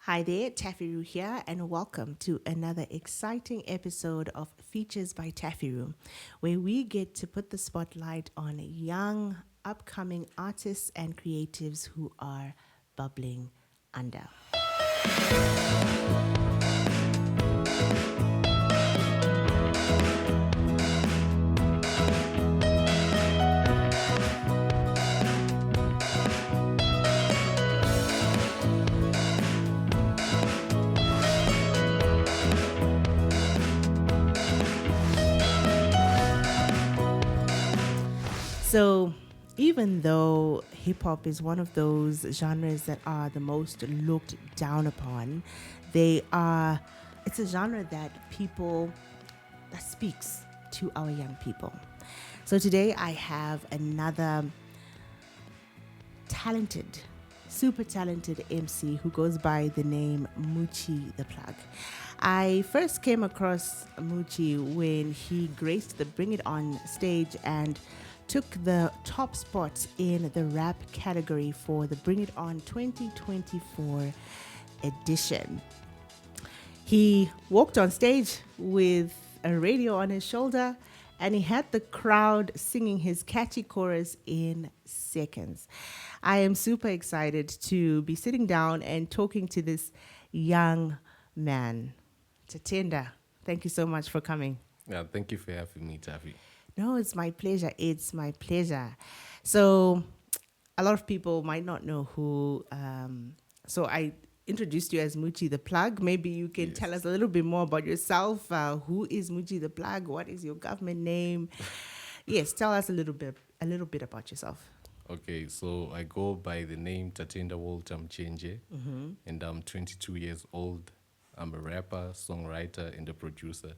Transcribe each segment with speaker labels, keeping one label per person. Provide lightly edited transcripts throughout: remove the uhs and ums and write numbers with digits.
Speaker 1: Hi there, TaffyRue here, and welcome to another exciting episode of Features by TaffyRue, where we get to put the spotlight on young, upcoming artists and creatives who are bubbling under. So, even though hip hop is one of those genres that are the most looked down upon, it's a genre that speaks to our young people. So today I have another talented, super talented MC who goes by the name Mucci the Plug. I first came across Mucci when he graced the Bring It On stage and took the top spot in the rap category for the Bring It On 2024 edition. He walked on stage with a radio on his shoulder and he had the crowd singing his catchy chorus in seconds. I am super excited to be sitting down and talking to this young man. Tatenda, thank you so much for coming.
Speaker 2: Yeah, thank you for having me, Taffy.
Speaker 1: No, it's my pleasure. It's my pleasure. So, a lot of people might not know who. So, I introduced you as Mucci the Plug. Maybe you can tell us a little bit more about yourself. Who is Mucci the Plug? What is your government name? Yes, tell us a little bit about yourself.
Speaker 2: Okay, so I go by the name Tatenda Walter Muchenje, and I'm 22 years old. I'm a rapper, songwriter, and a producer.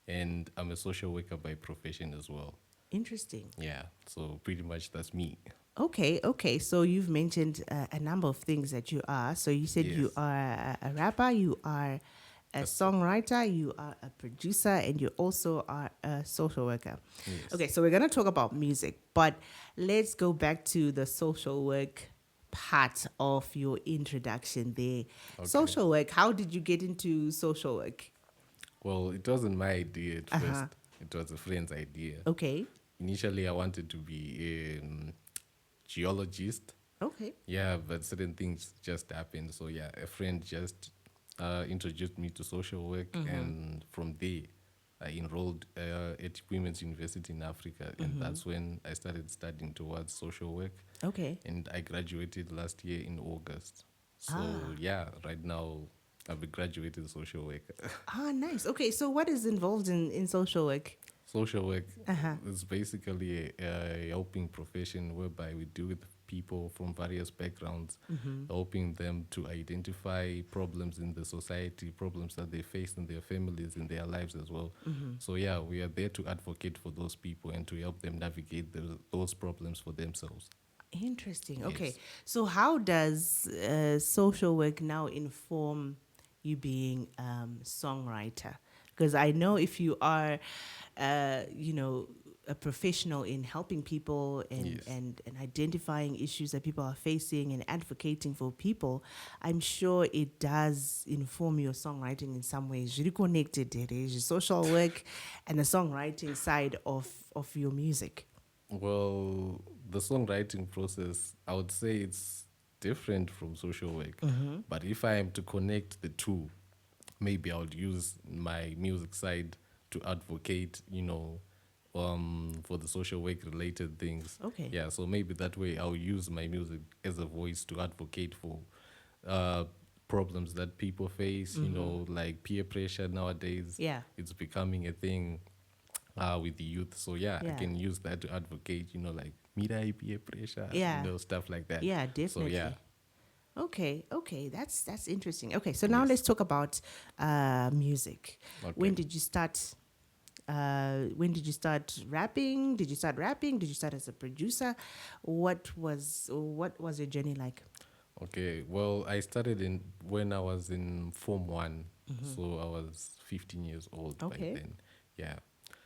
Speaker 2: And I'm a social worker by profession as well.
Speaker 1: Interesting.
Speaker 2: Yeah, so pretty much that's me.
Speaker 1: Okay. So you've mentioned a number of things that you are. So you said you
Speaker 2: Yes.
Speaker 1: are a rapper, you are a songwriter, you are a producer, and you also are a social worker.
Speaker 2: Yes.
Speaker 1: Okay, so we're going to talk about music, but let's go back to the social work part of your introduction there.
Speaker 2: Okay.
Speaker 1: Social work, how did you get into social work?
Speaker 2: Well, it wasn't my idea at first. It was a friend's idea.
Speaker 1: Okay.
Speaker 2: Initially, I wanted to be a geologist.
Speaker 1: Okay.
Speaker 2: Yeah, but certain things just happened. So yeah, a friend just introduced me to social work, and from there, I enrolled at Women's University in Africa, and that's when I started studying towards social work.
Speaker 1: Okay.
Speaker 2: And I graduated last year in August. So yeah, right now I've graduated social worker.
Speaker 1: Nice. Okay, so what is involved in social work?
Speaker 2: Social work is basically a helping profession whereby we deal with people from various backgrounds, helping them to identify problems in the society, problems that they face in their families, in their lives as well. So yeah, we are there to advocate for those people and to help them navigate those problems for themselves.
Speaker 1: Interesting. Okay.
Speaker 2: Yes.
Speaker 1: So, how does social work now inform you being songwriter? Because I know if you are, a professional in helping people and,
Speaker 2: Yes.
Speaker 1: and identifying issues that people are facing and advocating for people, I'm sure it does inform your songwriting in some ways. Really connected it is your social work and the songwriting side of your music.
Speaker 2: Well, the songwriting process, I would say it's different from social work. But if I am to connect the two, maybe I would use my music side to advocate, for the social work related things.
Speaker 1: Okay.
Speaker 2: Yeah, so maybe that way I'll use my music as a voice to advocate for problems that people face, like peer pressure nowadays.
Speaker 1: Yeah.
Speaker 2: It's becoming a thing with the youth. So yeah, I
Speaker 1: Yeah.
Speaker 2: can use that to advocate, like Mirai peer pressure,
Speaker 1: Yeah.
Speaker 2: stuff like that.
Speaker 1: Yeah,
Speaker 2: So
Speaker 1: definitely.
Speaker 2: yeah.
Speaker 1: Okay, that's interesting. Okay, so now let's talk about music.
Speaker 2: Okay.
Speaker 1: When did you start? When did you start rapping? Did you start rapping? Did you start as a producer? What was your journey like?
Speaker 2: Okay, well, I started in when I was in Form 1, so I was 15 years old
Speaker 1: Okay.
Speaker 2: by then. Yeah.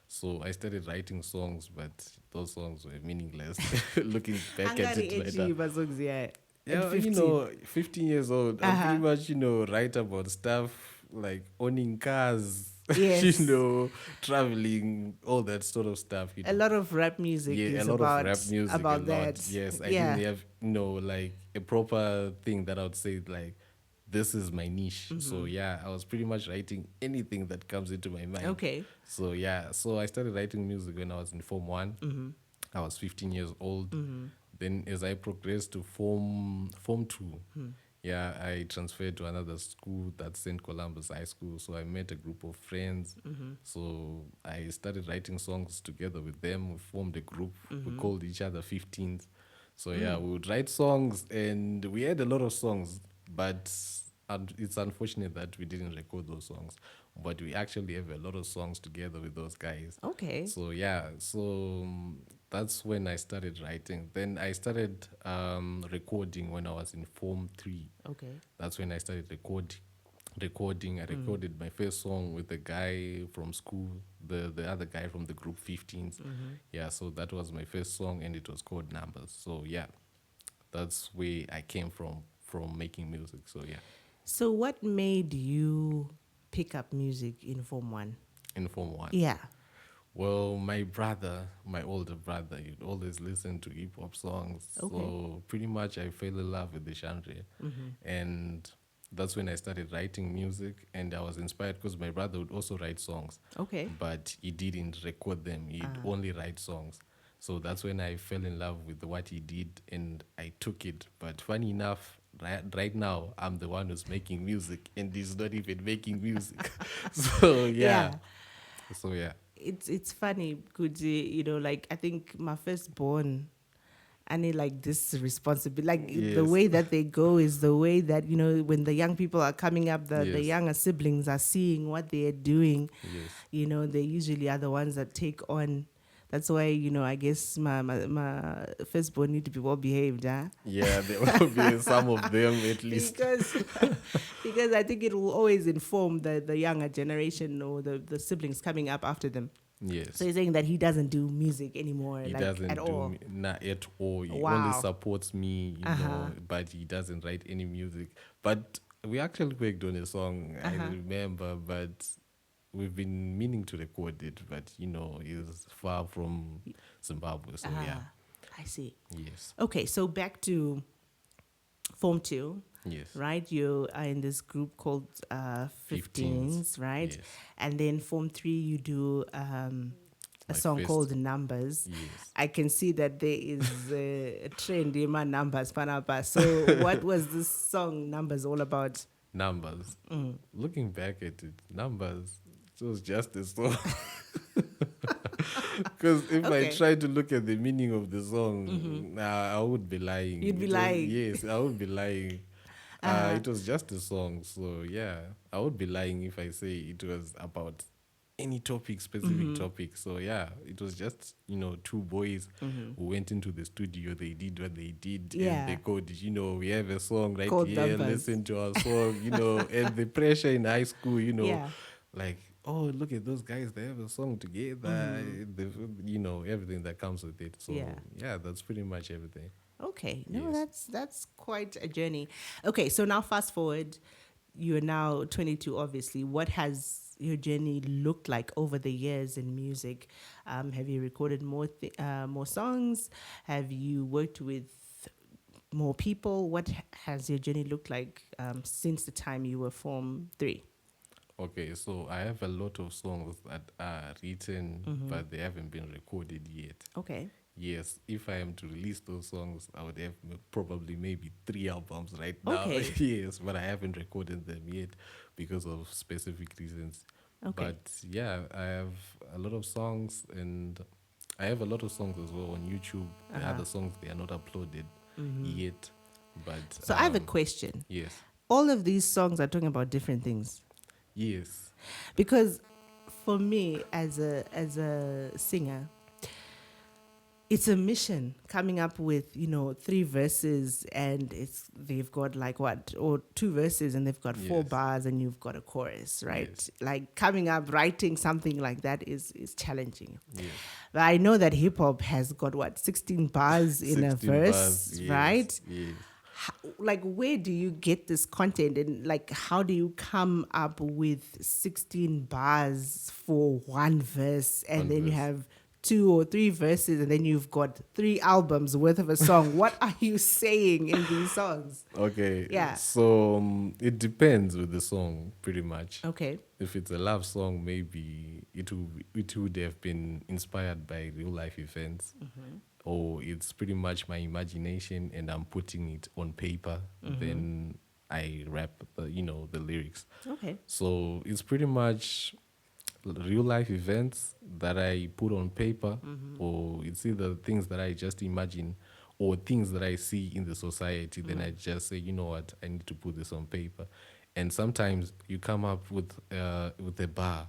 Speaker 2: So I started writing songs, but those songs were meaningless. Looking back at
Speaker 1: Angari
Speaker 2: it
Speaker 1: edgy
Speaker 2: later.
Speaker 1: bazongs, yeah. at
Speaker 2: Yeah,
Speaker 1: 15?
Speaker 2: 15 years old, I pretty much, write about stuff like owning cars,
Speaker 1: Yes.
Speaker 2: traveling, all that sort of stuff.
Speaker 1: A lot of rap music
Speaker 2: Yeah, a
Speaker 1: is
Speaker 2: lot of rap music, a
Speaker 1: about
Speaker 2: lot.
Speaker 1: that.
Speaker 2: Yes, I didn't
Speaker 1: Yeah.
Speaker 2: have, like a proper thing that I would say, like, this is my niche. So, yeah, I was pretty much writing anything that comes into my mind.
Speaker 1: Okay.
Speaker 2: So, yeah, so I started writing music when I was in Form 1. I was 15 years old. Then as I progressed to Form 2, yeah, I transferred to another school, that's St. Columbus High School. So I met a group of friends. So I started writing songs together with them. We formed a group. We called each other 15s. So yeah, we would write songs, and we had a lot of songs, but it's unfortunate that we didn't record those songs. But we actually have a lot of songs together with those guys.
Speaker 1: Okay.
Speaker 2: So yeah, that's when I started writing. Then I started recording when I was in Form 3.
Speaker 1: Okay.
Speaker 2: That's when I started recording. I recorded my first song with the guy from school, the other guy from the group 15s. Yeah, so that was my first song, and it was called Numbers. So yeah, that's where I came from making music. So yeah,
Speaker 1: So what made you pick up music in Form 1?
Speaker 2: in Form 1.
Speaker 1: Yeah.
Speaker 2: Well, my older brother, he'd always listen to hip hop songs.
Speaker 1: Okay.
Speaker 2: So pretty much I fell in love with the genre. And that's when I started writing music. And I was inspired because my brother would also write songs.
Speaker 1: Okay.
Speaker 2: But he didn't record them, he'd only write songs. So that's when I fell in love with what he did, and I took it. But funny enough, right now, I'm the one who's making music, and he's not even making music. So, yeah. So, yeah.
Speaker 1: It's funny because like I think my firstborn, I need like this responsibility. Like the
Speaker 2: Yes.
Speaker 1: way that they go is the way that when the young people are coming up, the
Speaker 2: Yes.
Speaker 1: younger siblings are seeing what they are doing.
Speaker 2: Yes.
Speaker 1: They usually are the ones that take on. That's why I guess my firstborn need to be well behaved, huh?
Speaker 2: Yeah, there will be some of them at least.
Speaker 1: because I think it will always inform the younger generation or the siblings coming up after them.
Speaker 2: Yes.
Speaker 1: So you're saying that he doesn't do music anymore,
Speaker 2: He
Speaker 1: like
Speaker 2: doesn't
Speaker 1: at all?
Speaker 2: not at all. He
Speaker 1: Wow.
Speaker 2: only supports me, but he doesn't write any music. But we actually worked on a song, I remember, but we've been meaning to record it, but he's far from Zimbabwe, so yeah.
Speaker 1: I see.
Speaker 2: Yes.
Speaker 1: Okay, so back to Form 2.
Speaker 2: Yes.
Speaker 1: Right, you are in this group called 15s, right?
Speaker 2: Yes.
Speaker 1: And then Form 3, you do a
Speaker 2: My
Speaker 1: song
Speaker 2: first-
Speaker 1: called Numbers.
Speaker 2: Yes.
Speaker 1: I can see that there is a trend in my Numbers, Panapa. So what was this song Numbers all about?
Speaker 2: Numbers. Looking back at it, Numbers, it was just a song. Because if
Speaker 1: Okay.
Speaker 2: I try to look at the meaning of the song, I would be lying.
Speaker 1: You'd be
Speaker 2: It was-
Speaker 1: lying.
Speaker 2: Yes, I would be lying. It was just a song. So, yeah, I would be lying if I say it was about any specific topic. So, yeah, it was just, two boys who went into the studio. They did what they did.
Speaker 1: Yeah.
Speaker 2: And they coded, we have a song right
Speaker 1: Called
Speaker 2: here.
Speaker 1: Numbers.
Speaker 2: Listen to our song, and the pressure in high school,
Speaker 1: Yeah.
Speaker 2: like, oh, look at those guys, they have a song together, everything that comes with it. So, yeah, that's pretty much everything.
Speaker 1: Okay, no,
Speaker 2: Yes.
Speaker 1: that's quite a journey. Okay, so now fast forward, you're now 22, obviously. What has your journey looked like over the years in music? Have you recorded more songs? Have you worked with more people? What has your journey looked like since the time you were Form 3?
Speaker 2: Okay, so I have a lot of songs that are written, but they haven't been recorded yet.
Speaker 1: Okay.
Speaker 2: Yes, if I am to release those songs, I would have probably maybe 3 albums right now.
Speaker 1: Okay.
Speaker 2: Yes, but I haven't recorded them yet because of specific reasons.
Speaker 1: Okay.
Speaker 2: But yeah, I have a lot of songs, and I have a lot of songs as well on YouTube. The other songs, they are not uploaded yet. But
Speaker 1: So I have a question.
Speaker 2: Yes.
Speaker 1: All of these songs are talking about different things.
Speaker 2: Yes.
Speaker 1: Because for me as a singer, it's a mission coming up with 3 verses, and they've got like or 2 verses and they've got 4
Speaker 2: Yes.
Speaker 1: bars and you've got a chorus, right?
Speaker 2: Yes.
Speaker 1: Like coming up writing something like that is challenging.
Speaker 2: Yes.
Speaker 1: But I know that hip hop has got 16 bars in a
Speaker 2: 16
Speaker 1: verse,
Speaker 2: bars, yes,
Speaker 1: right?
Speaker 2: Yes.
Speaker 1: like, where do you get this content, and like, how do you come up with 16 bars for one verse, and
Speaker 2: One
Speaker 1: then you
Speaker 2: verse.
Speaker 1: have 2 or 3 verses, and then you've got 3 albums worth of a song? What are you saying in these songs?
Speaker 2: Okay,
Speaker 1: Yeah.
Speaker 2: so it depends with the song, pretty much.
Speaker 1: Okay.
Speaker 2: If it's a love song, maybe it would have been inspired by real life events, or it's pretty much my imagination, and I'm putting it on paper. Then I rap the lyrics.
Speaker 1: Okay.
Speaker 2: So it's pretty much real life events that I put on paper, or it's either things that I just imagine or things that I see in the society. Then I just say, you know what, I need to put this on paper. And sometimes you come up with a bar,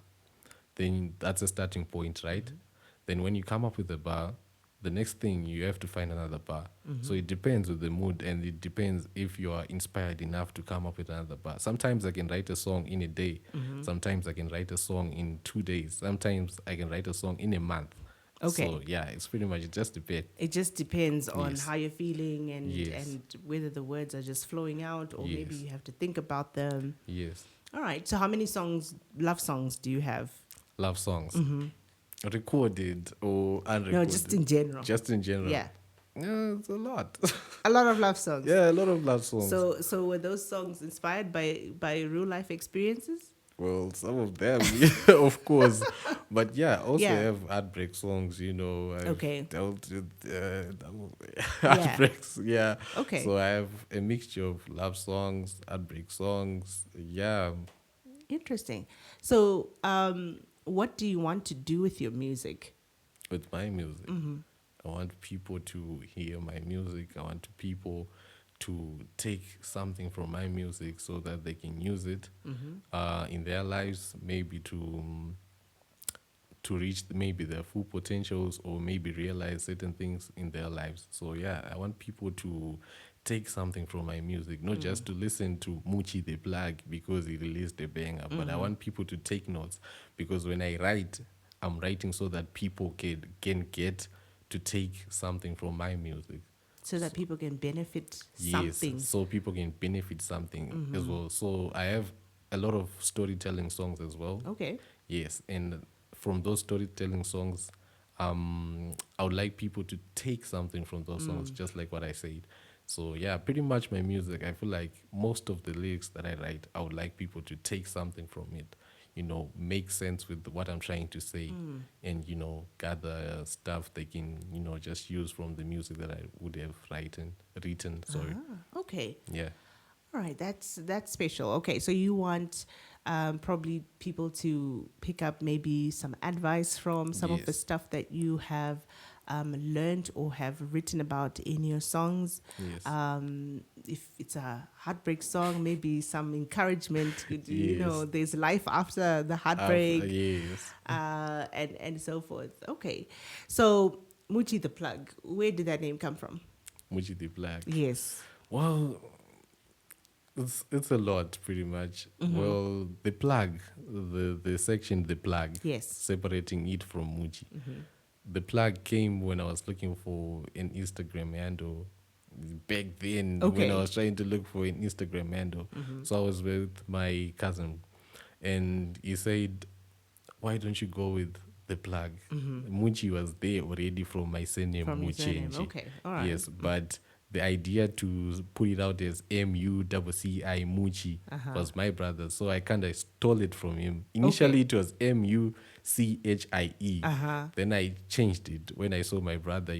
Speaker 2: then that's a starting point, right? Then when you come up with a bar, the next thing you have to find another bar. So it depends with the mood, and it depends if you are inspired enough to come up with another bar. Sometimes I can write a song in a day. Sometimes I can write a song in 2 days. Sometimes I can write a song in a month.
Speaker 1: Okay.
Speaker 2: So yeah, it's pretty much, it just depends.
Speaker 1: It just depends on
Speaker 2: Yes.
Speaker 1: how you're feeling,
Speaker 2: Yes.
Speaker 1: and whether the words are just flowing out, or maybe
Speaker 2: Yes.
Speaker 1: you have to think about them.
Speaker 2: Yes.
Speaker 1: All right. So how many love songs do you have?
Speaker 2: Love songs. Recorded or unrecorded?
Speaker 1: No, just in general.
Speaker 2: Just in general.
Speaker 1: Yeah.
Speaker 2: Yeah, it's a lot.
Speaker 1: A lot of love songs.
Speaker 2: Yeah, a lot of love songs.
Speaker 1: So were those songs inspired by real life experiences?
Speaker 2: Well, some of them, yeah, of course. But yeah, also
Speaker 1: Yeah.
Speaker 2: I have heartbreak songs, I've
Speaker 1: Okay.
Speaker 2: dealt with heartbreaks, yeah.
Speaker 1: Okay.
Speaker 2: So I have a mixture of love songs, heartbreak songs, yeah.
Speaker 1: Interesting. So, what do you want to do with your music?
Speaker 2: With my music, I want people to hear my music. I want people to take something from my music so that they can use it in their lives, maybe to reach maybe their full potentials, or maybe realize certain things in their lives. So yeah, I want people to take something from my music, not just to listen to Mucci the Plug because he released a banger, but I want people to take notes, because when I write, I'm writing so that people can get to take something from my music.
Speaker 1: So that people can benefit
Speaker 2: Yes,
Speaker 1: something.
Speaker 2: so people can benefit something as well. So I have a lot of storytelling songs as well.
Speaker 1: Okay.
Speaker 2: Yes, and from those storytelling songs, I would like people to take something from those songs, just like what I said. So yeah, pretty much my music, I feel like most of the lyrics that I write, I would like people to take something from it, make sense with what I'm trying to say, and gather stuff they can just use from the music that I would have written. Sorry.
Speaker 1: Okay.
Speaker 2: Yeah.
Speaker 1: All right. That's special. Okay. So you want probably people to pick up maybe some advice from some of the
Speaker 2: Yes.
Speaker 1: stuff that you have learned or have written about in your songs.
Speaker 2: Yes.
Speaker 1: If it's a heartbreak song, maybe some encouragement.
Speaker 2: Yes.
Speaker 1: There's life after the heartbreak.
Speaker 2: Yes.
Speaker 1: And so forth. Okay. So Mucci the Plug, where did that name come from?
Speaker 2: Mucci the Plug.
Speaker 1: Yes.
Speaker 2: Well, it's a lot, pretty much. Well, the plug, the section, the plug,
Speaker 1: Yes.
Speaker 2: separating it from Mucci. The plug came when I was looking for an Instagram handle back then,
Speaker 1: Okay.
Speaker 2: when I was trying to look for an Instagram handle. So I was with my cousin, and he said, why don't you go with the plug? Mucci was there already from my surname,
Speaker 1: From your surname.
Speaker 2: Muchenje.
Speaker 1: Okay. All right.
Speaker 2: Yes, but the idea to put it out as MUCCI Mucci was my brother, so I kind of stole it from him. Initially, it was MUCHIE. Then I changed it when I saw my brother,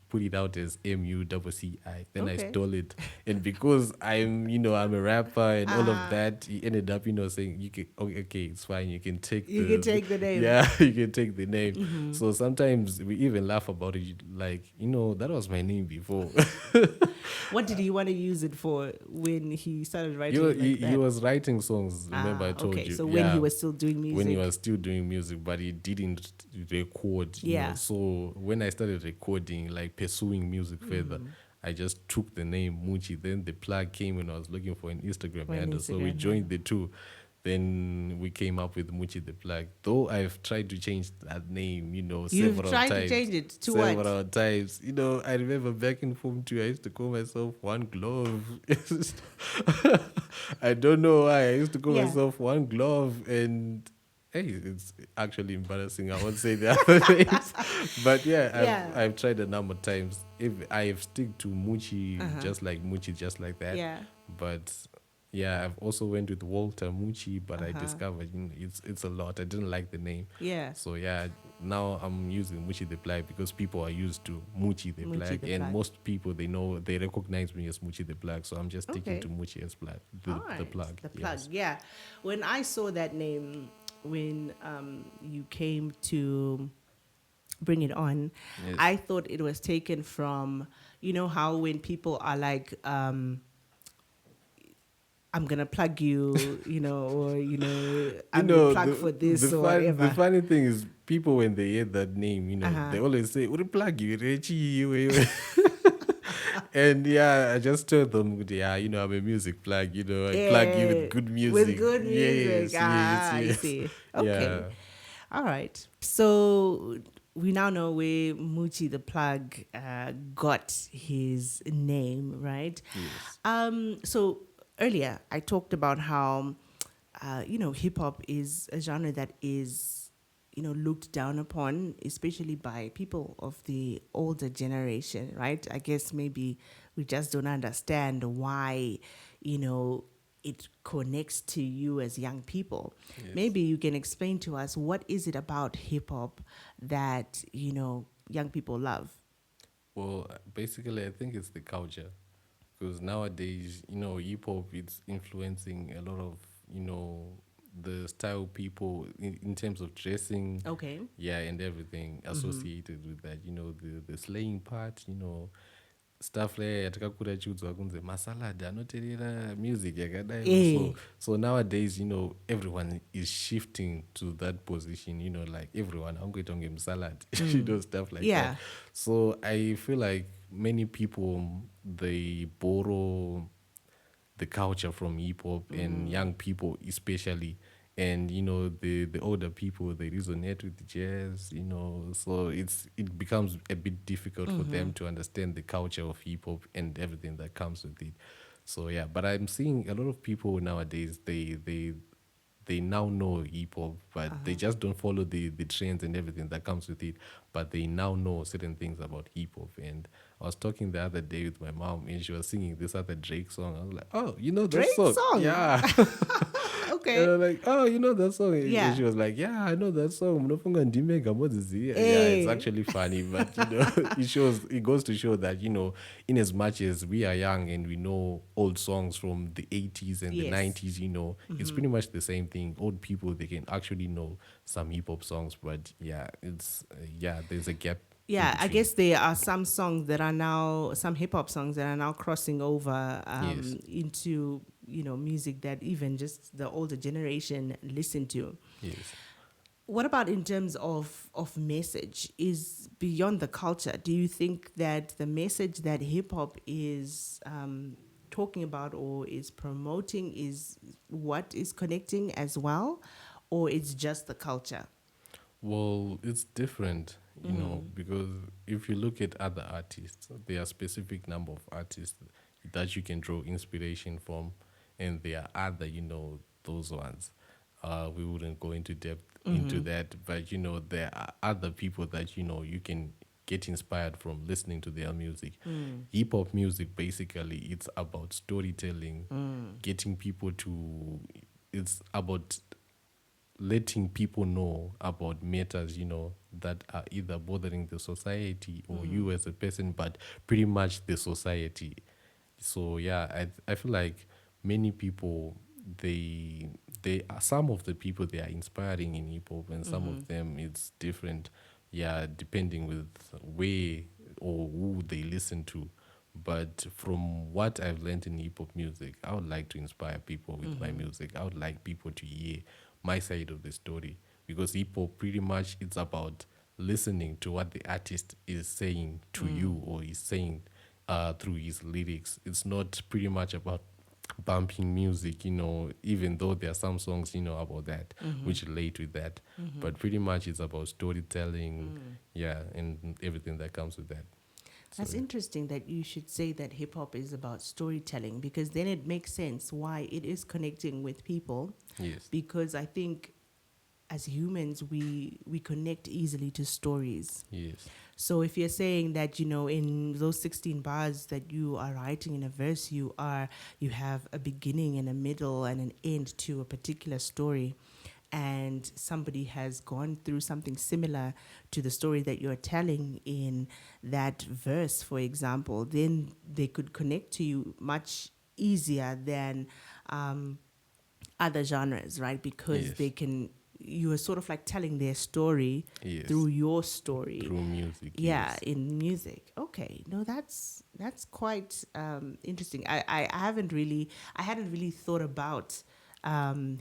Speaker 2: put it out as MUCCI. Then I
Speaker 1: Okay.
Speaker 2: stole it, and because I'm a rapper and all of that, he ended up, saying, "You can, okay, it's fine. You can take
Speaker 1: You can take the name.
Speaker 2: Yeah, you can take the name." So sometimes we even laugh about it, like, that was my name before.
Speaker 1: What did he want to use it for when he started writing
Speaker 2: He,
Speaker 1: it like
Speaker 2: he,
Speaker 1: that?
Speaker 2: he was writing songs. Remember, I told
Speaker 1: okay.
Speaker 2: you.
Speaker 1: So when he was still doing music.
Speaker 2: When he was still doing music, but he didn't record.
Speaker 1: Yeah.
Speaker 2: So when I started recording, like pursuing music further, I just took the name Mucci. Then the plug came when I was looking for an Instagram handle. So we joined the two. Then we came up with Mucci the Plug. Though I've tried to change that name,
Speaker 1: You've
Speaker 2: several
Speaker 1: tried to
Speaker 2: times.
Speaker 1: change it to what?
Speaker 2: Several times. I remember back in Form 2, I used to call myself One Glove. I don't know why. I used to call
Speaker 1: Yeah.
Speaker 2: myself One Glove. And hey, it's actually embarrassing. I won't say the other names. But
Speaker 1: Yeah.
Speaker 2: I've tried a number of times. If I've stick to Mucci, Mucci, just like that.
Speaker 1: Yeah.
Speaker 2: But yeah, I've also went with Walter Mucci, but I discovered it's a lot. I didn't like the name.
Speaker 1: Yeah.
Speaker 2: So yeah, now I'm using Mucci the Plug because people are used to Mucci the
Speaker 1: Mucci
Speaker 2: Plug,
Speaker 1: the
Speaker 2: and
Speaker 1: Plug.
Speaker 2: most people they recognize me as Mucci the Plug. So I'm just sticking to Mucci as Plug, the
Speaker 1: Alright,
Speaker 2: Plug.
Speaker 1: The Plug,
Speaker 2: Yes.
Speaker 1: yeah. When I saw that name, when you came to bring it on,
Speaker 2: Yes.
Speaker 1: I thought it was taken from, how when people are like, I'm gonna plug you, or I'm your plug for this or whatever.
Speaker 2: The funny thing is, people when they hear that name,
Speaker 1: Uh-huh.
Speaker 2: they always say, "What plug you, Richie?" And yeah, I just told them, yeah, I'm a music plug, I plug you with good music.
Speaker 1: With good music.
Speaker 2: Yes,
Speaker 1: I
Speaker 2: yes.
Speaker 1: see. Okay.
Speaker 2: Yeah.
Speaker 1: All right. So we now know where Mucci the Plug got his name, right?
Speaker 2: Yes.
Speaker 1: So earlier I talked about how, hip hop is a genre that is, looked down upon, especially by people of the older generation, right? I guess maybe we just don't understand why, it connects to you as young people.
Speaker 2: Yes.
Speaker 1: Maybe you can explain to us, what is it about hip hop that, young people love?
Speaker 2: Well, basically, I think it's the culture. Because nowadays, hip hop it's influencing a lot of, the style people in terms of dressing.
Speaker 1: Okay.
Speaker 2: Yeah, and everything associated with that. The slaying part, stuff like yatakakura chiudzwa kunze masalad anoterera music yakadai. So nowadays, everyone is shifting to that position, like everyone angoita kunge musalad, stuff like that. So I feel like many people they borrow the culture from hip hop and young people especially, and the older people they resonate with jazz, so it becomes a bit difficult for them to understand the culture of hip hop and everything that comes with it. So yeah, but I'm seeing a lot of people nowadays they now know hip hop, but they just don't follow the trends and everything that comes with it. But they now know certain things about hip hop. And I was talking the other day with my mom, and she was singing this other Drake song. I was like, "Oh, you know that
Speaker 1: Drake song?
Speaker 2: Yeah."
Speaker 1: Okay.
Speaker 2: And I'm like, "Oh, you know that song?"
Speaker 1: Yeah.
Speaker 2: And she was like, "Yeah, I know that song. Mnofunga ndime gamodzizi." Yeah, it's
Speaker 1: Hey.
Speaker 2: actually funny, but it goes to show that in as much as we are young and we know old songs from the 80s and the 90s, it's pretty much the same thing. Old people they can actually know some hip hop songs, but yeah, there's a gap.
Speaker 1: Yeah, I guess there are some songs that are now, some hip hop songs that are now crossing over
Speaker 2: Yes.
Speaker 1: into, music that even just the older generation listen to.
Speaker 2: Yes.
Speaker 1: What about in terms of message? Is beyond the culture, do you think that the message that hip hop is talking about or is promoting is what is connecting as well, or it's just the culture?
Speaker 2: Well, it's different, because if you look at other artists, there are specific number of artists that you can draw inspiration from, and there are other, those ones. We wouldn't go into depth into that, but there are other people that you can get inspired from listening to their music. Hip hop music basically it's about storytelling, getting people to. It's about letting people know about matters, that are either bothering the society or you as a person, but pretty much the society. So yeah, I feel like many people they are some of the people they are inspiring in hip hop, and some of them it's different. Yeah, depending with where or who they listen to. But from what I've learned in hip hop music, I would like to inspire people with my music. I would like people to hear my side of the story, because hip hop pretty much it's about listening to what the artist is saying to you or is saying through his lyrics. It's not pretty much about bumping music, even though there are some songs, about that, which relate with that. But pretty much it's about storytelling, yeah, and everything that comes with that. So,
Speaker 1: That's interesting that you should say that hip hop is about storytelling, because then it makes sense why it is connecting with people.
Speaker 2: yes,
Speaker 1: Because I think as humans we connect easily to stories.
Speaker 2: yes,
Speaker 1: So if you're saying that, in those 16 bars that you are writing in a verse, you have a beginning and a middle and an end to a particular story, and somebody has gone through something similar to the story that you're telling in that verse, for example, then they could connect to you much easier than other genres, right? Because
Speaker 2: yes,
Speaker 1: you are sort of like telling their story through
Speaker 2: yes,
Speaker 1: your story.
Speaker 2: through music,
Speaker 1: Yeah,
Speaker 2: yes.
Speaker 1: in music. Okay, no, that's quite interesting. I hadn't really thought about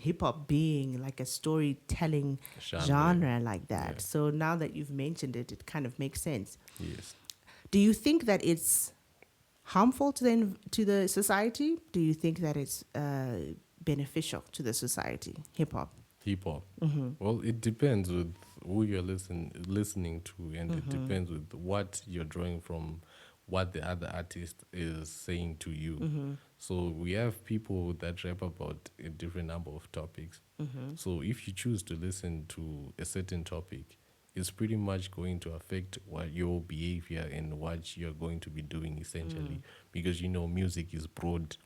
Speaker 1: hip hop being like a storytelling
Speaker 2: Genre,
Speaker 1: genre like
Speaker 2: yeah,
Speaker 1: that. So now that you've mentioned it, it kind of makes sense.
Speaker 2: yes.
Speaker 1: Do you think that it's harmful to the society? Do you think that it's beneficial to the society? Hip hop.
Speaker 2: Hip hop. Well, it depends with who you're listening to, and it depends with what you're drawing from, what the other artist is saying to you. So we have people that rap about a different number of topics. So if you choose to listen to a certain topic, it's pretty much going to affect what your behavior and what you're going to be doing essentially, because music is broad.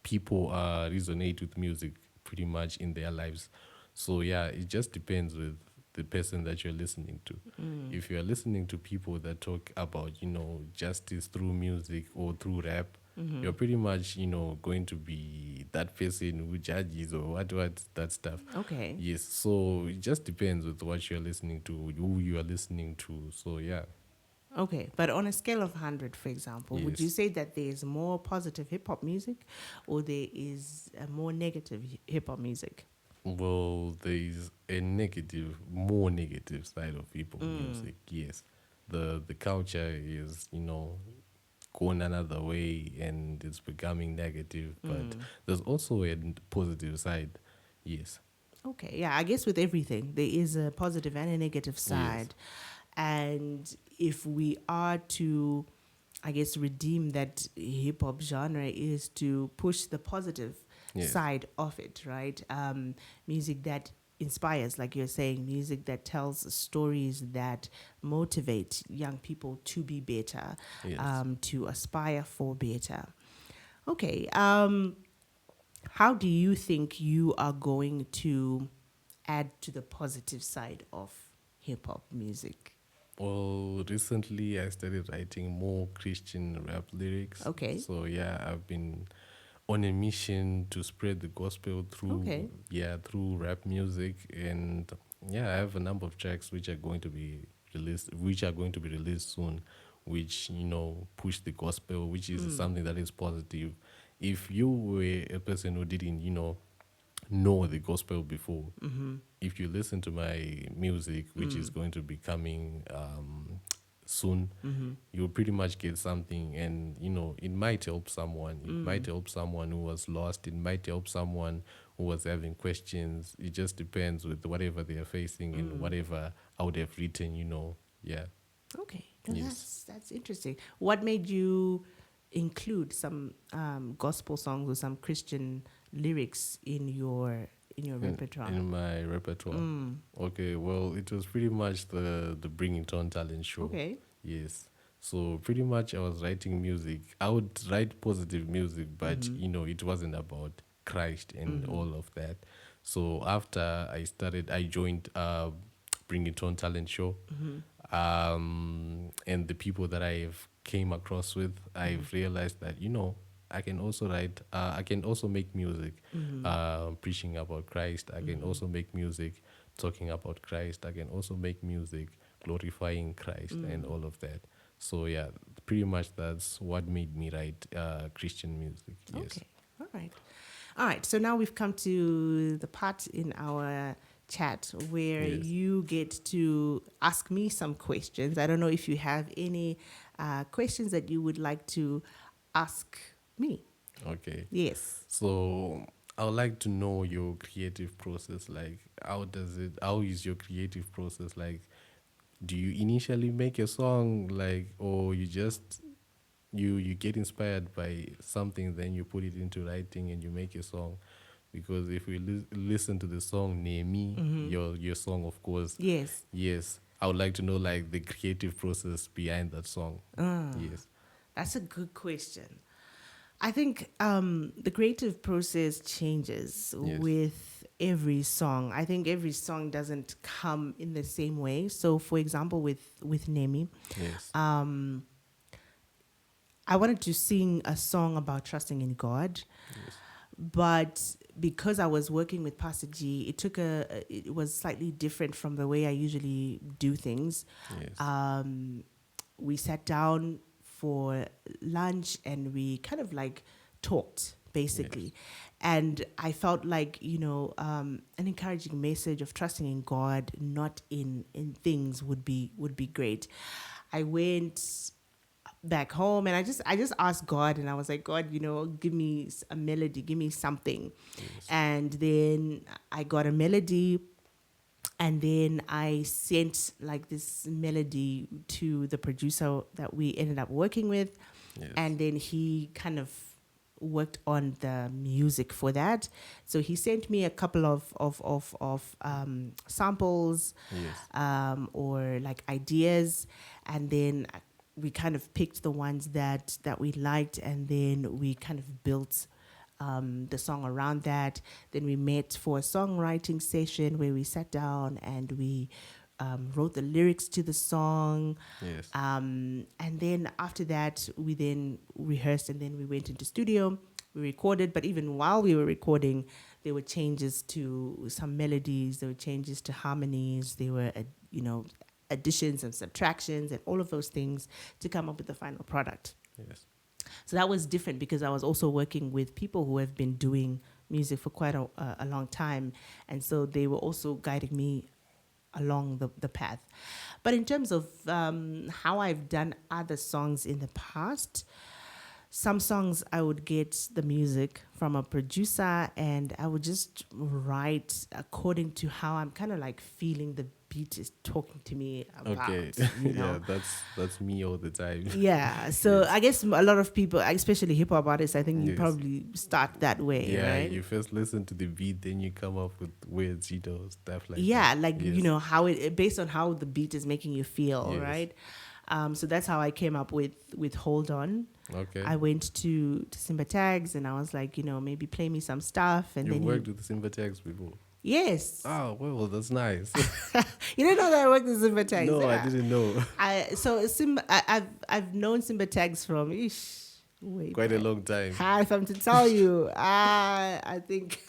Speaker 2: People resonate with music pretty much in their lives. So yeah, it just depends with the person that you're listening to. If you're listening to people that talk about justice through music or through rap, you're pretty much going to be that person who judges or what that stuff.
Speaker 1: Okay.
Speaker 2: Yes, so it just depends with what you're listening to, who you are listening to. So yeah,
Speaker 1: Okay, but on a scale of 100, for example, would you
Speaker 2: yes.
Speaker 1: say that there's more positive hip hop music or there is a more negative hip hop music?
Speaker 2: Well, there's a negative, more negative side of hip hop music. Yes, the culture is going another way and it's becoming negative, but there's also a positive side. Yes,
Speaker 1: Okay, yeah, I guess with everything, there is a positive and a negative
Speaker 2: yes,
Speaker 1: side. And if we are to, I guess, redeem that hip hop genre, is to push the positive
Speaker 2: yes,
Speaker 1: side of it, right? Music that inspires, like you're saying, music that tells stories that motivate young people to be better,
Speaker 2: yes.
Speaker 1: to aspire for better. Okay, how do you think you are going to add to the positive side of hip hop music?
Speaker 2: Well, recently I started writing more Christian rap lyrics.
Speaker 1: Okay.
Speaker 2: So yeah, I've been on a mission to spread the gospel
Speaker 1: Okay.
Speaker 2: through rap music, and yeah, I have a number of tracks which are going to be released soon, which push the gospel, which is something that is positive. If you were a person who didn't know the gospel before, if you listen to my music, which is going to be coming soon, you'll pretty much get something, and it might help someone. It might help someone who was lost. It might help someone who was having questions. It just depends with whatever they are facing and whatever I would have written. Yeah.
Speaker 1: Okay. No,
Speaker 2: Yes.
Speaker 1: that's interesting. What made you include some gospel songs or some Christian lyrics in your repertoire?
Speaker 2: In my repertoire. Okay, well, it was pretty much the Bring It On talent show.
Speaker 1: Okay.
Speaker 2: Yes. So pretty much I was writing music. I would write positive music, but it wasn't about Christ and all of that. So after I joined Bring It On talent show. And the people that I've came across with, I've realized that I can also write. I can also make music, preaching about Christ. I can also make music talking about Christ. I can also make music glorifying Christ and all of that. So yeah, pretty much that's what made me write Christian music. Yes.
Speaker 1: Okay. All right. All right. So now we've come to the part in our chat where
Speaker 2: Yes.
Speaker 1: you get to ask me some questions. I don't know if you have any questions that you would like to ask me.
Speaker 2: Okay.
Speaker 1: Yes.
Speaker 2: So I would like to know your creative process. Like, how is your creative process? Like, do you initially make a song, like, or you just, you get inspired by something, then you put it into writing and you make a song? Because if we listen to the song Nemi, your song, of course,
Speaker 1: Yes.
Speaker 2: yes, I would like to know like the creative process behind that song. Yes.
Speaker 1: That's a good question. I think the creative process changes
Speaker 2: Yes.
Speaker 1: with every song. I think every song doesn't come in the same way. So, for example, with Nemi,
Speaker 2: Yes.
Speaker 1: I wanted to sing a song about trusting in God,
Speaker 2: Yes.
Speaker 1: but because I was working with Pastor G, it was slightly different from the way I usually do things.
Speaker 2: Yes.
Speaker 1: We sat down for lunch and we kind of like talked basically. And I felt like, an encouraging message of trusting in God, not in things would be great. I went back home and I just asked God, and I was like, God, give me a melody, give me something.
Speaker 2: Yes.
Speaker 1: And then I got a melody, and then I sent like this melody to the producer that we ended up working with.
Speaker 2: Yes.
Speaker 1: And then he kind of worked on the music for that. So he sent me a couple of samples,
Speaker 2: Yes.
Speaker 1: or like ideas, and then we kind of picked the ones that we liked, and then we kind of built the song around that. Then we met for a songwriting session where we sat down and we wrote the lyrics to the song.
Speaker 2: Yes.
Speaker 1: And then after that, we then rehearsed, and then we went into studio. We recorded, but even while we were recording, there were changes to some melodies, there were changes to harmonies, there were, additions and subtractions and all of those things to come up with the final product.
Speaker 2: Yes.
Speaker 1: So that was different because I was also working with people who have been doing music for quite a long time. And so they were also guiding me along the path. But in terms of how I've done other songs in the past, some songs I would get the music from a producer and I would just write according to how I'm kind of like feeling the beat is talking to me about.
Speaker 2: Okay. Yeah, that's me all the time.
Speaker 1: Yeah. So
Speaker 2: Yes.
Speaker 1: I guess a lot of people, especially hip hop artists, I think you
Speaker 2: Yes.
Speaker 1: probably start that way,
Speaker 2: Yeah,
Speaker 1: right?
Speaker 2: you first listen to the beat, then you come up with weird stuff like
Speaker 1: Yeah,
Speaker 2: that.
Speaker 1: like
Speaker 2: Yes.
Speaker 1: how it based on how the beat is making you feel,
Speaker 2: Yes.
Speaker 1: right? So that's how I came up with Hold On.
Speaker 2: Okay.
Speaker 1: I went to Simba Tags and I was like, maybe play me some stuff, and
Speaker 2: You
Speaker 1: then
Speaker 2: worked with the Simba Tags before.
Speaker 1: yes.
Speaker 2: Oh well, that's nice.
Speaker 1: You didn't know that I worked with Simba Tags?
Speaker 2: No,
Speaker 1: Yeah.
Speaker 2: I didn't know.
Speaker 1: I've known Simba Tags from way
Speaker 2: Quite a
Speaker 1: back.
Speaker 2: long time.
Speaker 1: Hi, if I'm to tell you, I think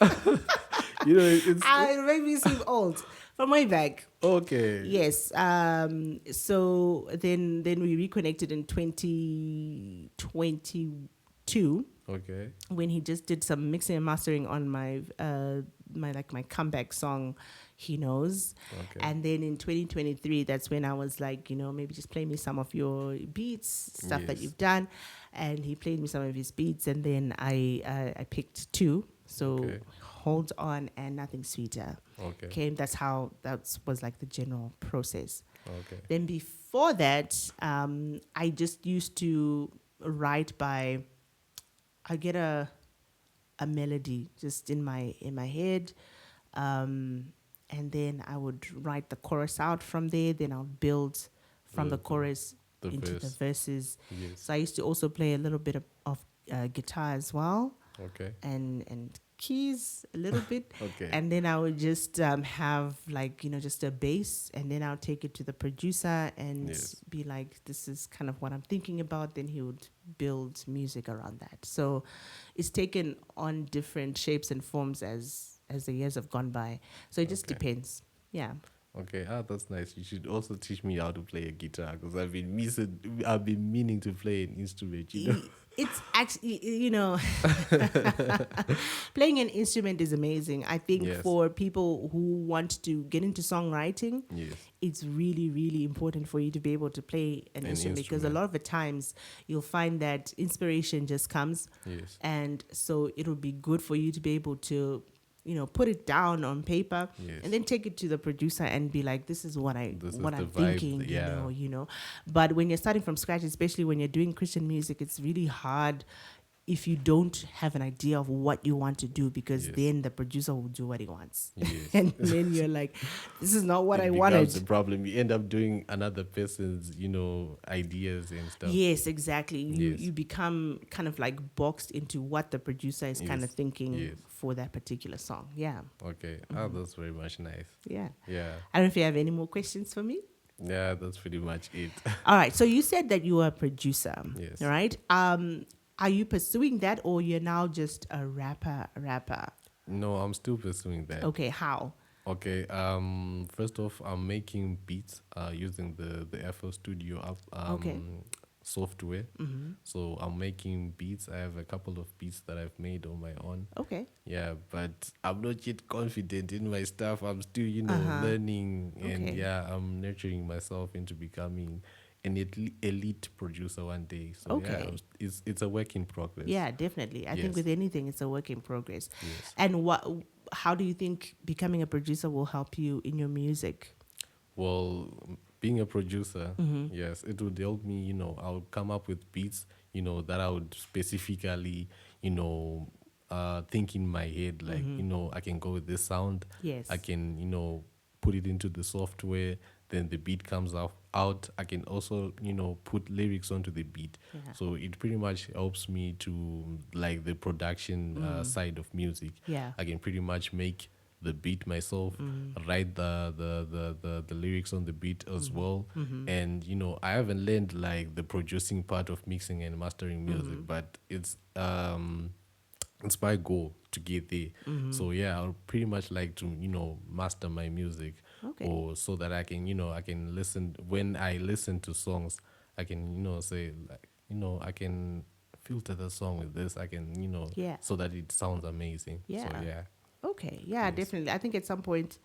Speaker 2: You know, it's
Speaker 1: it made me seem old from way back.
Speaker 2: okay.
Speaker 1: Yes. So then we reconnected in 2022
Speaker 2: Okay.
Speaker 1: when he just did some mixing and mastering on my my comeback song, He Knows.
Speaker 2: Okay.
Speaker 1: And then in 2023, that's when I was like, maybe just play me some of your beats, stuff that
Speaker 2: Yes.
Speaker 1: you've done. And he played me some of his beats, and then I picked two. So
Speaker 2: Okay.
Speaker 1: Hold On and Nothing Sweeter
Speaker 2: Okay.
Speaker 1: that was like the general process.
Speaker 2: Okay.
Speaker 1: Then before that, I just used to write by, I get a melody just in my head, and then I would write the chorus out from there. Then I'll build from the chorus
Speaker 2: The
Speaker 1: into the
Speaker 2: verse.
Speaker 1: verses.
Speaker 2: Yes.
Speaker 1: So I used to also play a little bit of guitar as well,
Speaker 2: Okay.
Speaker 1: and keys a little bit.
Speaker 2: Okay.
Speaker 1: And then I would just have like, just a bass, and then I'll take it to the producer and
Speaker 2: Yes.
Speaker 1: be like, this is kind of what I'm thinking about. Then he would build music around that. So it's taken on different shapes and forms as the years have gone by. So it just
Speaker 2: Okay.
Speaker 1: depends. Yeah.
Speaker 2: Okay, that's nice. You should also teach me how to play a guitar because I've been meaning to play an instrument.
Speaker 1: It's actually, playing an instrument is amazing. I think
Speaker 2: Yes.
Speaker 1: for people who want to get into songwriting,
Speaker 2: Yes.
Speaker 1: it's really, really important for you to be able to play an instrument, because a lot of the times you'll find that inspiration just comes.
Speaker 2: Yes.
Speaker 1: And so it'll be good for you to be able to, put it down on paper
Speaker 2: Yes.
Speaker 1: and then take it to the producer and be like, this is what I'm
Speaker 2: vibe,
Speaker 1: thinking,
Speaker 2: yeah.
Speaker 1: But when you're starting from scratch, especially when you're doing Christian music, it's really hard if you don't have an idea of what you want to do, because
Speaker 2: Yes.
Speaker 1: then the producer will do what he wants.
Speaker 2: Yes.
Speaker 1: And then you're like, this is not what I
Speaker 2: It
Speaker 1: wanted.
Speaker 2: becomes a problem. You end up doing another person's, ideas and stuff.
Speaker 1: Yes, exactly.
Speaker 2: Yes.
Speaker 1: You become kind of like boxed into what the producer is kind of
Speaker 2: Yes.
Speaker 1: thinking
Speaker 2: Yes.
Speaker 1: for that particular song. Yeah.
Speaker 2: Okay. Oh, that's very much nice.
Speaker 1: Yeah.
Speaker 2: Yeah.
Speaker 1: I don't know if you have any more questions for me.
Speaker 2: Yeah, that's pretty much it.
Speaker 1: All right. So you said that you were a producer.
Speaker 2: Yes.
Speaker 1: Right? Are you pursuing that, or you're now just a rapper?
Speaker 2: No, I'm still pursuing that.
Speaker 1: Okay, how?
Speaker 2: Okay. First off, I'm making beats using the FL Studio
Speaker 1: Okay.
Speaker 2: software. So I'm making beats. I have a couple of beats that I've made on my own.
Speaker 1: Okay.
Speaker 2: Yeah, but I'm not yet confident in my stuff. I'm still, learning, and
Speaker 1: Okay.
Speaker 2: yeah, I'm nurturing myself into becoming an elite producer one day. So
Speaker 1: Okay.
Speaker 2: yeah, it's a work in progress.
Speaker 1: Yeah, definitely. I think
Speaker 2: Yes.
Speaker 1: with anything, it's a work in progress.
Speaker 2: Yes.
Speaker 1: And how do you think becoming a producer will help you in your music?
Speaker 2: Well, being a producer, yes, it would help me. I'll come up with beats, that I would specifically, think in my head. Like, I can go with this sound.
Speaker 1: Yes.
Speaker 2: I can, put it into the software. Then the beat comes out. I can also, put lyrics onto the beat.
Speaker 1: Yeah.
Speaker 2: So it pretty much helps me to like the production side of music.
Speaker 1: Yeah.
Speaker 2: I can pretty much make the beat myself, write the lyrics on the beat as well. And I haven't learned like the producing part of mixing and mastering music, but it's my goal to get there. So yeah, I'll pretty much like to master my music,
Speaker 1: Okay.
Speaker 2: or so that I can I can listen. When I listen to songs, I can say like I can filter the song with this. I can
Speaker 1: Yeah.
Speaker 2: so that it sounds amazing.
Speaker 1: Yeah.
Speaker 2: So yeah.
Speaker 1: Okay. Yeah,
Speaker 2: Yes.
Speaker 1: definitely. I think at some point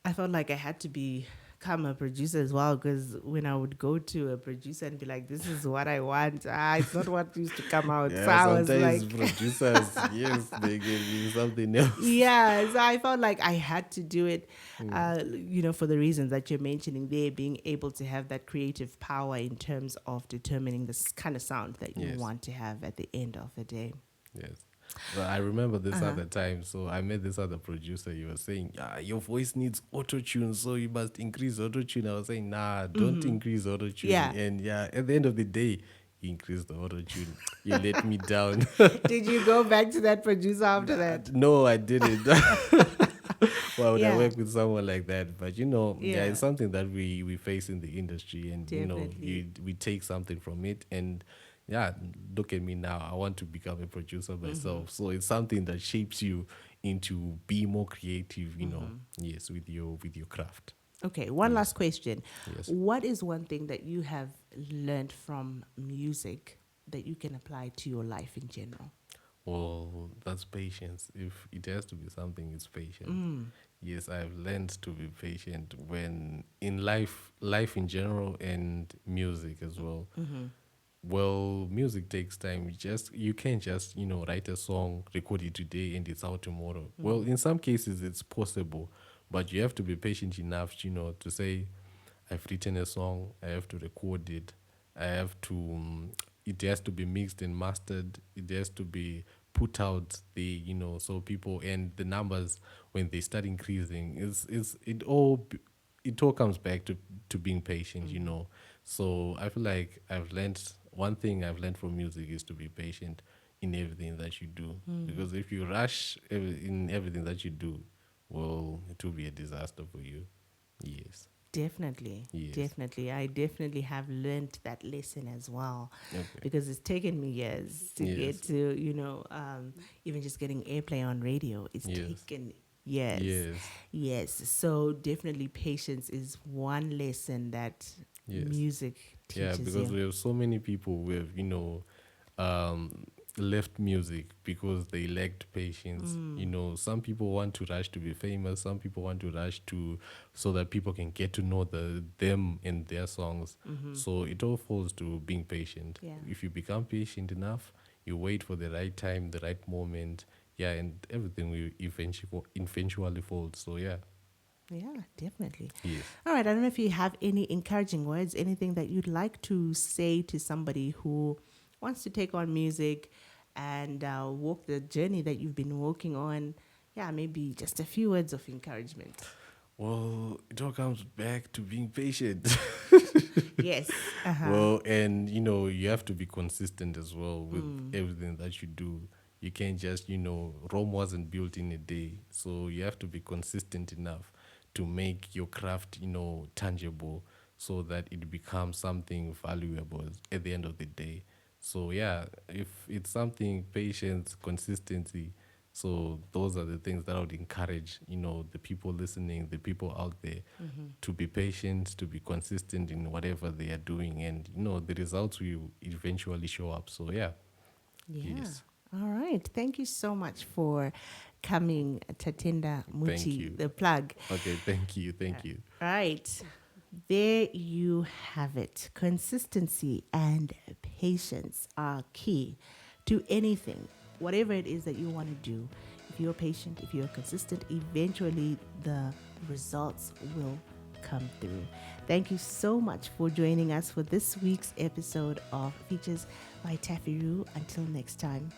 Speaker 1: I felt like I had to become a producer as well, because when I would go to a producer and be like, this is what I want, it's not what used to come out.
Speaker 2: Yeah,
Speaker 1: so I was
Speaker 2: sometimes
Speaker 1: like,
Speaker 2: producers, yes, they give you something else.
Speaker 1: yeah, so I felt like I had to do it,
Speaker 2: Hmm.
Speaker 1: for the reasons that you're mentioning there, being able to have that creative power in terms of determining this kind of sound that you
Speaker 2: Yes.
Speaker 1: want to have at the end of the day.
Speaker 2: Yes. But I remember this other time. So I met this other producer. He was saying, your voice needs auto tune, so you must increase auto tune. I was saying, nah, don't increase auto tune.
Speaker 1: Yeah.
Speaker 2: And yeah, at the end of the day, he increased the auto tune. You let me down.
Speaker 1: Did you go back to that producer after that?
Speaker 2: No, I didn't. Why would I
Speaker 1: Yeah.
Speaker 2: work with someone like that? But yeah,
Speaker 1: Yeah.
Speaker 2: it's something that we face in the industry, and
Speaker 1: Definitely.
Speaker 2: we take something from it. And yeah, look at me now. I want to become a producer myself. So it's something that shapes you into be more creative. Yes, with your craft.
Speaker 1: Okay, one last question.
Speaker 2: Yes.
Speaker 1: What is one thing that you have learned from music that you can apply to your life in general?
Speaker 2: Well, that's patience. If it has to be something, it's patience. Yes, I've learned to be patient when in life in general, and music as well. Well, music takes time. You can't just write a song, record it today, and it's out tomorrow. Well, in some cases it's possible, but you have to be patient enough, to say, I've written a song, I have to record it, I have to. It has to be mixed and mastered. It has to be put out the so people, and the numbers, when they start increasing, it all comes back to being patient. So I feel like one thing I've learned from music is to be patient in everything that you do, because if you rush in everything that you do, well, it will be a disaster for you. Yes.
Speaker 1: Definitely.
Speaker 2: Yes.
Speaker 1: Definitely. I definitely have learned that lesson as well,
Speaker 2: Okay.
Speaker 1: because it's taken me years to
Speaker 2: Yes.
Speaker 1: get to, even just getting airplay on radio. It's
Speaker 2: Yes.
Speaker 1: taken years.
Speaker 2: Yes.
Speaker 1: Yes. So definitely patience is one lesson that
Speaker 2: Yes.
Speaker 1: music
Speaker 2: Yeah,
Speaker 1: teaches
Speaker 2: because
Speaker 1: you.
Speaker 2: we have so many people with left music because they lacked patience. Some people want to rush to be famous. Some people want to rush to so that people can get to know them and their songs. So it all falls to being patient.
Speaker 1: Yeah.
Speaker 2: If you become patient enough, you wait for the right time, the right moment. Yeah, and everything will eventually fold. So yeah.
Speaker 1: Yeah, definitely.
Speaker 2: Yes.
Speaker 1: All right. I don't know if you have any encouraging words, anything that you'd like to say to somebody who wants to take on music and walk the journey that you've been walking on. Yeah, maybe just a few words of encouragement.
Speaker 2: Well, it all comes back to being patient.
Speaker 1: Yes. Uh-huh.
Speaker 2: Well, and you have to be consistent as well with everything that you do. You can't just, Rome wasn't built in a day. So you have to be consistent enough to make your craft, tangible so that it becomes something valuable at the end of the day. So yeah, if it's something, patience, consistency, so those are the things that I would encourage, the people listening, the people out there, to be patient, to be consistent in whatever they are doing, and the results will eventually show up. So yeah.
Speaker 1: Yeah.
Speaker 2: Yes.
Speaker 1: All right. Thank you so much for coming, Tatenda
Speaker 2: Thank
Speaker 1: Mucci
Speaker 2: you.
Speaker 1: the Plug.
Speaker 2: Okay, thank you.
Speaker 1: Right. There you have it. Consistency and patience are key to anything, whatever it is that you want to do. If you're patient, if you're consistent, eventually the results will come through. Thank you so much for joining us for this week's episode of Features by TaffyRue. Until next time.